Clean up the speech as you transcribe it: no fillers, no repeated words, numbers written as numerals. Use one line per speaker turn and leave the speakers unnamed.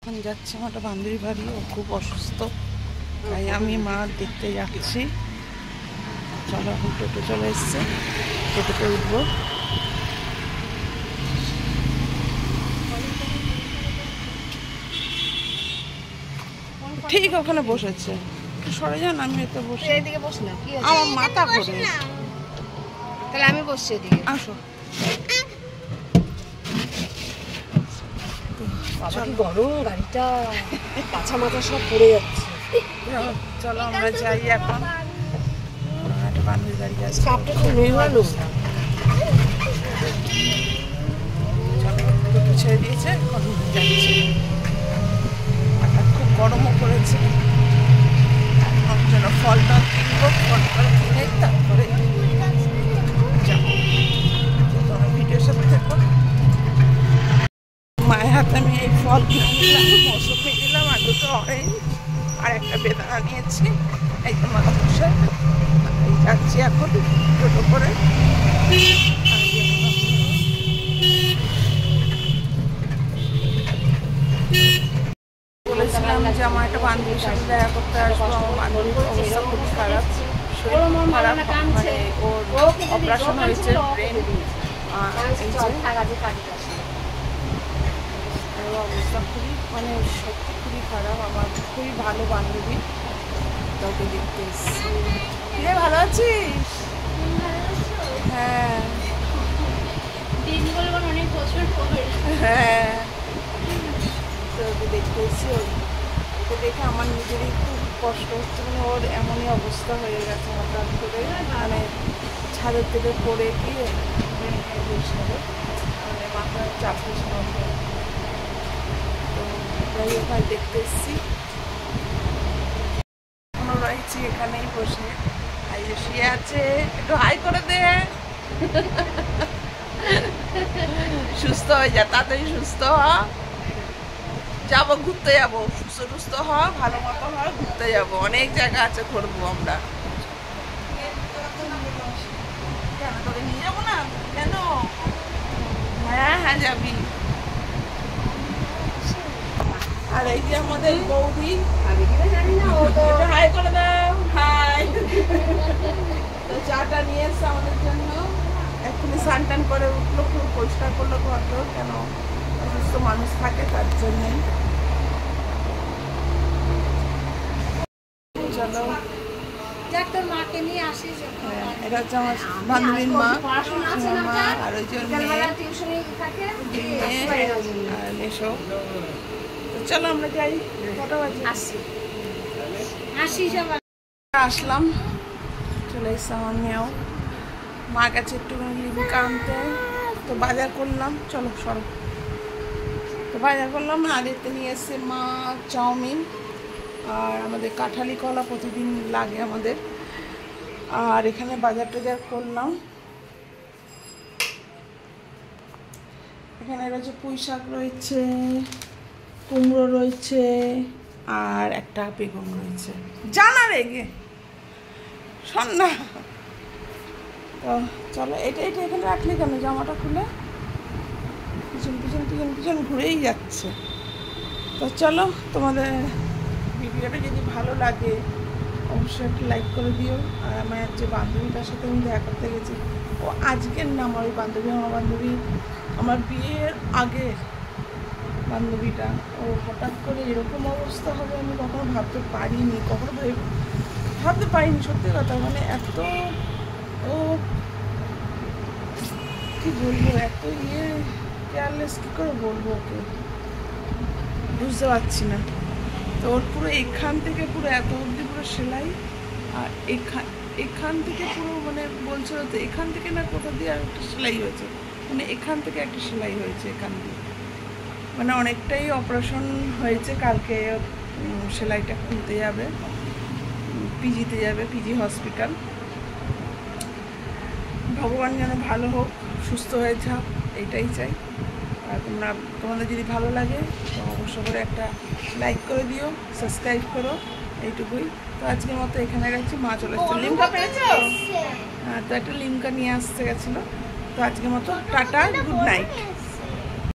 এখন যাচ্ছি আমার একটা বান্ধবী বাড়ি, ও খুব অসুস্থ, তাই আমি মা দেখতে যাচ্ছি। চলো, এখন টোটো চলে এসছে, টোটোতে উঠবো। ঠিক ওখানে বসেছে, সরে যান, আমি এতে বসে
এদিকে বসলাম,
আমার মাথা ঘোরে।
তাহলে আমি বসছি এদিকে।
আসো,
গরম গাড়িটা, পাছা মাথা সব পড়ে যাচ্ছে।
চলো আমরা যাই এখন। একটা বান্ধবী বাড়ি আছে,
চাপটা খুব নোংরানো।
টোটো ছেড়ে দিয়েছে, এখন যাচ্ছি। খুব গরমও পড়েছে, যেন ফলটা কিনবো, ফলটা কিনে তারপরে যাবো। তোমার ভিডিওর সাথে দেখো। মায়ের হাতে আমি এই ফল কিনে নিলাম, মৌসুমি নিলাম, আর দুটো অরেঞ্জ আর একটা বেদানা নিয়েছি। এই তো মাথা বসে যাচ্ছি এখন টোটো করে। বলেছিলাম যে আমার একটা বান্ধবীর সাথে দেখা করতে আসবো। আমার বান্ধবীর অবস্থা খুবই খারাপ, শরীর খারাপ, মানে ওর অপারেশন হয়েছে ব্রেন। অবস্থা খুবই, মানে সত্যি খুবই খারাপ। আমার খুবই ভালো বান্ধবী, তোকে দেখতে এসেছি। রে, ভালো আছিস? হ্যাঁ হ্যাঁ, তোকে দেখতে এসেছি। ওকে দেখে আমার নিজেরই খুব কষ্ট হচ্ছে, মানে ওর এমনই অবস্থা হয়ে গেছে হঠাৎ করে, মানে ছাদের থেকে পড়ে গিয়ে মানে মাথার চাপ বেশি হবে। তো যাই হোক, দেখতে এসেছি। এখনো রয়েছি এখানেই বসে, এই যে শুয়ে আছে। একটু হাই করে দে, সুস্থ হয়ে যা, তাড়াতাড়ি সুস্থ হ। যাবো, ঘুরতে যাবো, সুস্থ সুস্থ হ, ভালো মতো হ, ঘুরতে যাবো। অনেক জায়গা আছে, ঘুরবো আমরা। কেন তোকে নিয়ে যাবো না? কেন? হ্যাঁ হ্যাঁ, যাবি। আর এই যে আমাদের বৌদি, হাই করে দাও। হাই। তো চাটা নিয়ে এসছে আমাদের জন্য, এক্ষুনি স্নান টান করে উঠলো, পুরো পরিষ্কার করলো ঘরটা, কেন অসুস্থ মানুষ থাকে তার জন্যই। চলো,
মাকে নিয়ে আসিস।
এটা হচ্ছে আমার বান্ধবীর মা, মা আর ওই জন্য এসো। চলো আমরা যাই, কটা বাজে? আসলাম, চলে এসছে আমার মেয়েও। মা কাছে একটু লিমকা আনতে, তো বাজার করলাম। চলো সরো, তো বাজার করলাম। আর এতে নিয়ে এসছে মা চাউমিন, আর আমাদের কাঁঠালি কলা প্রতিদিন লাগে আমাদের। আর এখানে বাজার টাজার করলাম। এখানে রয়েছে পুঁই শাক, রয়েছে কুমড়ো, রয়েছে আর একটা বেগুন রয়েছে। জানা রেগে শোন না। তো চলো, এটা এখানে রাখলে কেন? জামাটা খুলে পিছন পিছন পিছন পিছন ঘুরেই যাচ্ছে। তো চলো, তোমাদের ভিডিওটা যদি ভালো লাগে অবশ্যই একটু লাইক করে দিও। আর আমার যে বান্ধবীটার সাথে আমি দেখা করতে গেছি, ও আজকের না, আমার ওই বান্ধবী, আমার বিয়ের আগের বান্ধবীটা। ও হঠাৎ করে এরকম অবস্থা হবে আমি কখনো ভাবতে পারিনি, ভাবতে পারিনি, সত্যি কথা। মানে এত, ও কি বলবো, এত কেয়ারলেস, কী করে বলবো ওকে, বুঝতে পারছি না। তো ওর পুরো এখান থেকে পুরো এত অবধি পুরো সেলাই, আর এখান থেকে পুরো, মানে বলছিল তো এখান থেকে না কোথা দিয়ে আর একটা সেলাই হয়েছে, মানে এখান থেকে একটা সেলাই হয়েছে এখান দিয়ে, মানে অনেকটাই অপারেশন হয়েছে। কালকে সেলাইটা খুলতে যাবে, পিজিতে যাবে, পিজি হসপিটাল। ভগবান যেন ভালো হোক, সুস্থ হয়ে যাও, এইটাই চাই। আর তোমাদের যদি ভালো লাগে তো অবশ্য করে একটা লাইক করে দিও, সাবস্ক্রাইব করো, এইটুকুই। তো আজকের মতো এখানে গেছি, মা চলে এসছে। লিমকা পেয়েছো? হ্যাঁ, তো একটা লিমকা নিয়ে আসতে গেছিলো। তো আজকের মতো টাটা, গুড নাইট।